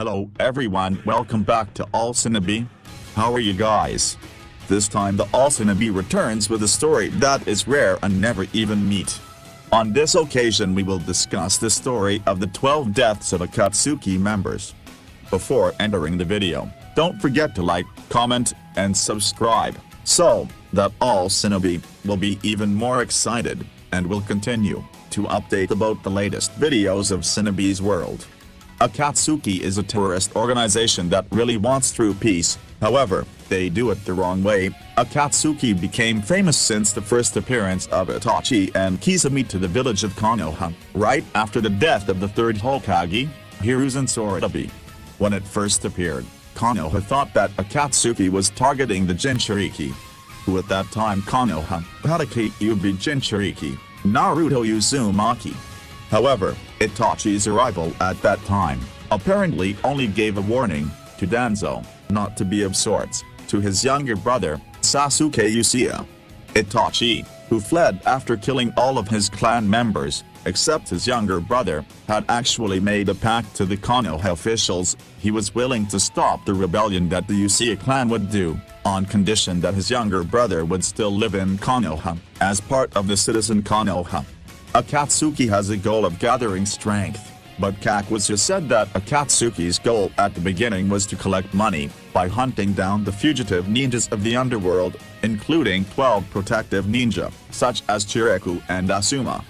Hello everyone, welcome back to All Shinobi. How are you guys? This time the All Shinobi returns with a story that is rare and never even meet. On this occasion we will discuss the story of the 12 deaths of Akatsuki members. Before entering the video, don't forget to like, comment, and subscribe, so that All Shinobi will be even more excited, and will continue to update about the latest videos of Shinobi's world. Akatsuki is a terrorist organization that really wants true peace, however, they do it the wrong way. Akatsuki became famous since the first appearance of Itachi and Kizumi to the village of Konoha, right after the death of the third Hokage, Hiruzen Sorabi. When it first appeared, Konoha thought that Akatsuki was targeting the Jinchuriki, who at that time Konoha had a Kyuubi Jinchuriki, Naruto Uzumaki. However, Itachi's arrival at that time apparently only gave a warning to Danzo not to be of sorts to his younger brother, Sasuke Uchiha. Itachi, who fled after killing all of his clan members, except his younger brother, had actually made a pact to the Konoha officials. He was willing to stop the rebellion that the Uchiha clan would do, on condition that his younger brother would still live in Konoha, as part of the citizen Konoha. Akatsuki has a goal of gathering strength, but Kakuzu said that Akatsuki's goal at the beginning was to collect money by hunting down the fugitive ninjas of the underworld, including 12 protective ninja, such as Chiriku and Asuma.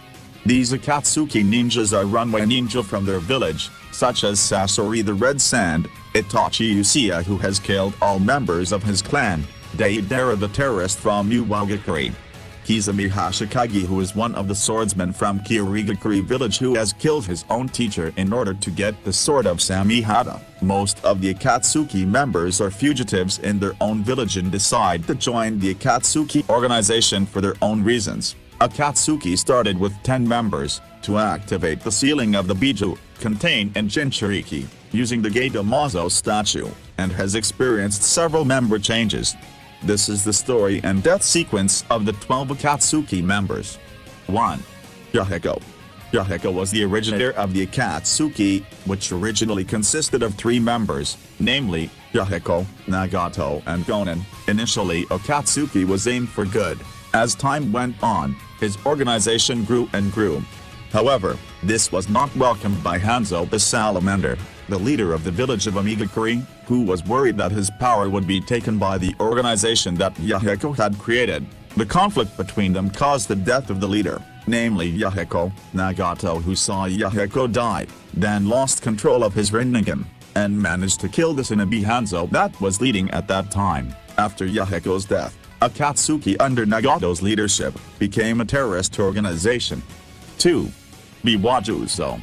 These Akatsuki ninjas are runway ninja from their village, such as Sasori the Red Sand, Itachi Uchiha who has killed all members of his clan, Deidara the terrorist from Uwagakure, Kizumi Hashikage who is one of the swordsmen from Kirigakure village who has killed his own teacher in order to get the sword of Samihada. Most of the Akatsuki members are fugitives in their own village and decide to join the Akatsuki organization for their own reasons. Akatsuki started with 10 members to activate the sealing of the Biju contained in Jinchuriki, using the Geitomazo statue, and has experienced several member changes. This is the story and death sequence of the 12 Akatsuki members. 1. Yahiko. Yahiko was the originator of the Akatsuki, which originally consisted of 3 members, namely, Yahiko, Nagato and Gonin. Initially Akatsuki was aimed for good. As time went on, his organization grew and grew. However, this was not welcomed by Hanzo the Salamander, the leader of the village of Amigakure, who was worried that his power would be taken by the organization that Yahiko had created. The conflict between them caused the death of the leader, namely Yahiko. Nagato, who saw Yahiko die, then lost control of his Rinnegan, and managed to kill the Shinobi Hanzo that was leading at that time. After Yahiko's death, Akatsuki under Nagato's leadership became a terrorist organization. 2. Biwajuzo.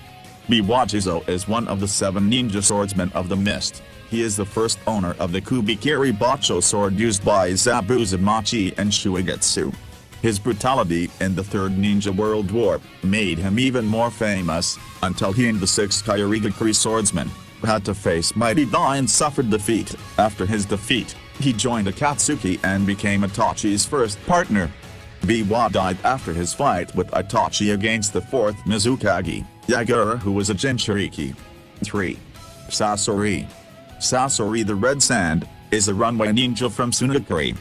Biwajuzo is one of the 7 ninja swordsmen of the Mist. He is the first owner of the Kubikiri Bacho sword used by Zabuzumachi and Shuigetsu. His brutality in the Third Ninja World War made him even more famous, until he and the 6th Kirigakure swordsman had to face Mighty Dai and suffered defeat. After his defeat, he joined Akatsuki and became Itachi's first partner. Biwa died after his fight with Itachi against the 4th Mizukage, Yagura, who was a Jinchuriki. 3. Sasori. Sasori the Red Sand is a runway ninja from Tsunagakure.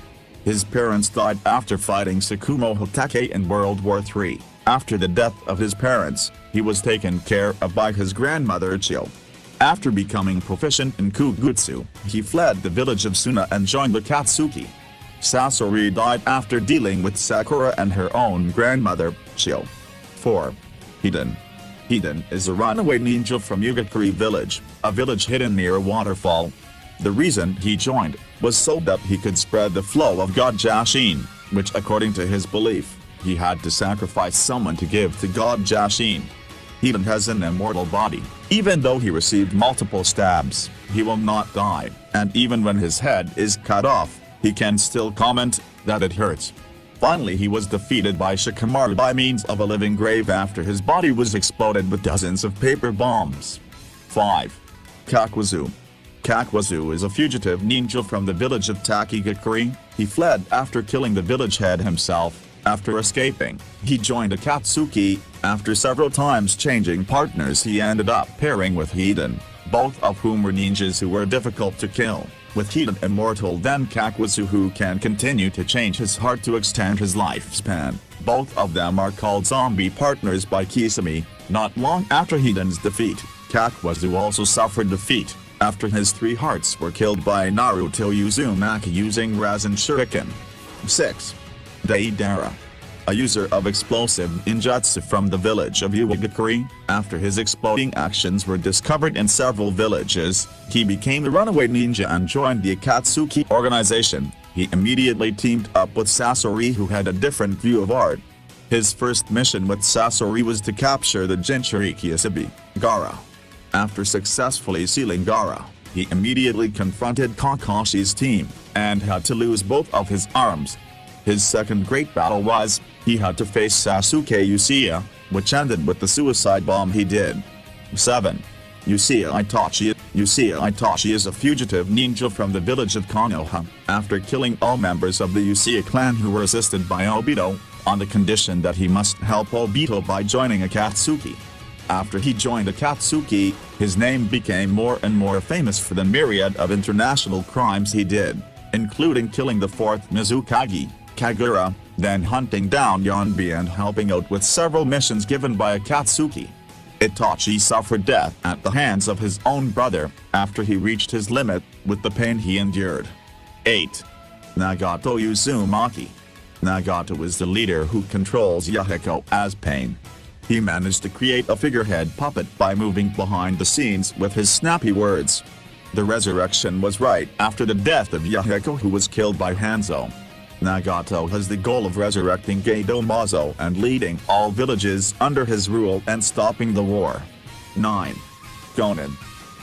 His parents died after fighting Tsukumo Hotake in World War III. After the death of his parents, he was taken care of by his grandmother Chio. After becoming proficient in Kugutsu, he fled the village of Suna and joined Akatsuki. Sasori died after dealing with Sakura and her own grandmother, Chio. 4. Hiden. Hiden is a runaway ninja from Ugakuri village, a village hidden near a waterfall. The reason he joined was so that he could spread the flow of God Jashin, which according to his belief, he had to sacrifice someone to give to God Jashin. Hiden has an immortal body. Even though he received multiple stabs, he will not die, and even when his head is cut off, he can still comment that it hurts. Finally he was defeated by Shikamaru by means of a living grave after his body was exploded with dozens of paper bombs. 5. Kakuzu. Kakuzu is a fugitive ninja from the village of Takigakure. He fled after killing the village head himself. After escaping, he joined Akatsuki. After several times changing partners, he ended up pairing with Hiden. both of whom were ninjas who were difficult to kill, with Hiden immortal then Kakuzu who can continue to change his heart to extend his lifespan. Both of them are called zombie partners by Kisame. Not long after Hiden's defeat, Kakuzu also suffered defeat, after his 3 hearts were killed by Naruto Uzumaki using Rasen Shuriken. 6. Deidara, a user of explosive ninjutsu from the village of Iwagakure. After his exploding actions were discovered in several villages, he became a runaway ninja and joined the Akatsuki organization. He immediately teamed up with Sasori, who had a different view of art. His first mission with Sasori was to capture the Jinchuriki Asabi, Gaara. After successfully sealing Gaara, he immediately confronted Kakashi's team, and had to lose both of his arms. His second great battle was, he had to face Sasuke Uchiha, which ended with the suicide bomb he did. 7. Uchiha Itachi. Uchiha Itachi is a fugitive ninja from the village of Konoha, after killing all members of the Uchiha clan who were assisted by Obito, on the condition that he must help Obito by joining Akatsuki. After he joined Akatsuki, his name became more and more famous for the myriad of international crimes he did, including killing the 4th Mizukage, Kagura, then hunting down Yonbi and helping out with several missions given by Akatsuki. Itachi suffered death at the hands of his own brother, after he reached his limit, with the pain he endured. 8. Nagato Uzumaki. Nagato is the leader who controls Yahiko as Pain. He managed to create a figurehead puppet by moving behind the scenes with his snappy words. The resurrection was right after the death of Yahiko, who was killed by Hanzo. Nagato has the goal of resurrecting Gedo Mazo and leading all villages under his rule and stopping the war. 9. Konan.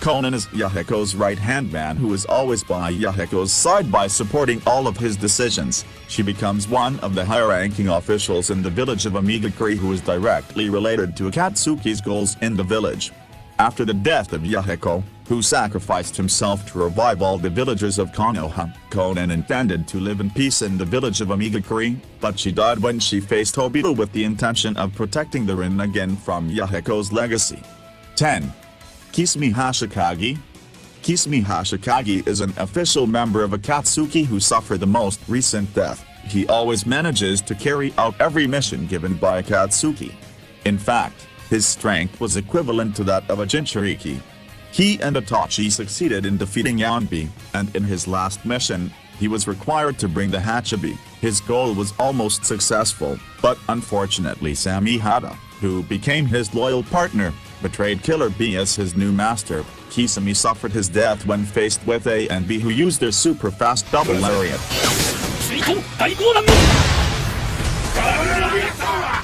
Konan is Yahiko's right-hand man who is always by Yahiko's side by supporting all of his decisions. She becomes one of the higher-ranking officials in the village of Amigakure who is directly related to Akatsuki's goals in the village. After the death of Yahiko, who sacrificed himself to revive all the villagers of Konoha, Konan intended to live in peace in the village of Amigakure, but she died when she faced Obito with the intention of protecting the Rinnegan from Yahiko's legacy. 10. Kisame Hashikage. Kisame Hashikage is an official member of Akatsuki who suffered the most recent death. He always manages to carry out every mission given by Akatsuki. In fact, his strength was equivalent to that of a Jinchuriki. He and Itachi succeeded in defeating Yonbi, and in his last mission, he was required to bring the Hachibi. His goal was almost successful, but unfortunately Samihada, who became his loyal partner, betrayed Killer B as his new master. Kisame suffered his death when faced with A and B, who used their super fast double lariat.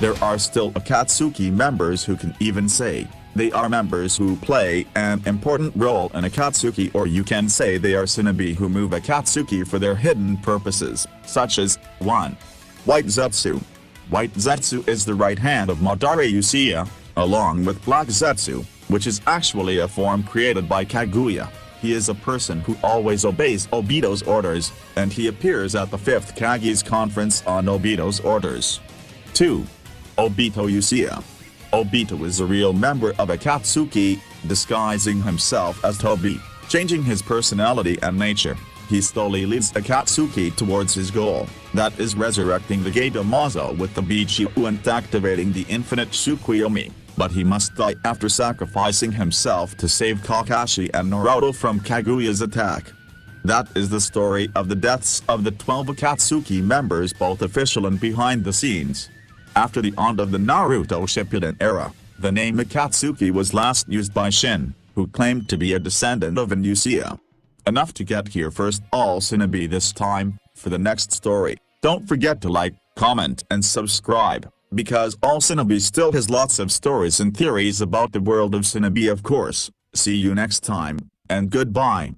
There are still Akatsuki members who can even say they are members who play an important role in Akatsuki, or you can say they are shinobi who move Akatsuki for their hidden purposes, such as 1. White Zetsu. White Zetsu is the right hand of Madara Uchiha, along with Black Zetsu, which is actually a form created by Kaguya. He is a person who always obeys Obito's orders, and he appears at the 5th Kage's conference on Obito's orders. 2. Obito Uchiha. Obito is a real member of Akatsuki, disguising himself as Tobi, changing his personality and nature. He slowly leads Akatsuki towards his goal, that is resurrecting the Gedo Mazo with the Bichiu and activating the infinite Tsukuyomi. But he must die after sacrificing himself to save Kakashi and Naruto from Kaguya's attack. That is the story of the deaths of the 12 Akatsuki members, both official and behind the scenes. After the end of the Naruto Shippuden era, the name Akatsuki was last used by Shin, who claimed to be a descendant of an Uchiha. Enough to get here first, All Shinobi this time. For the next story, don't forget to like, comment and subscribe, because All Shinobi still has lots of stories and theories about the world of Shinobi of course. See you next time, and goodbye.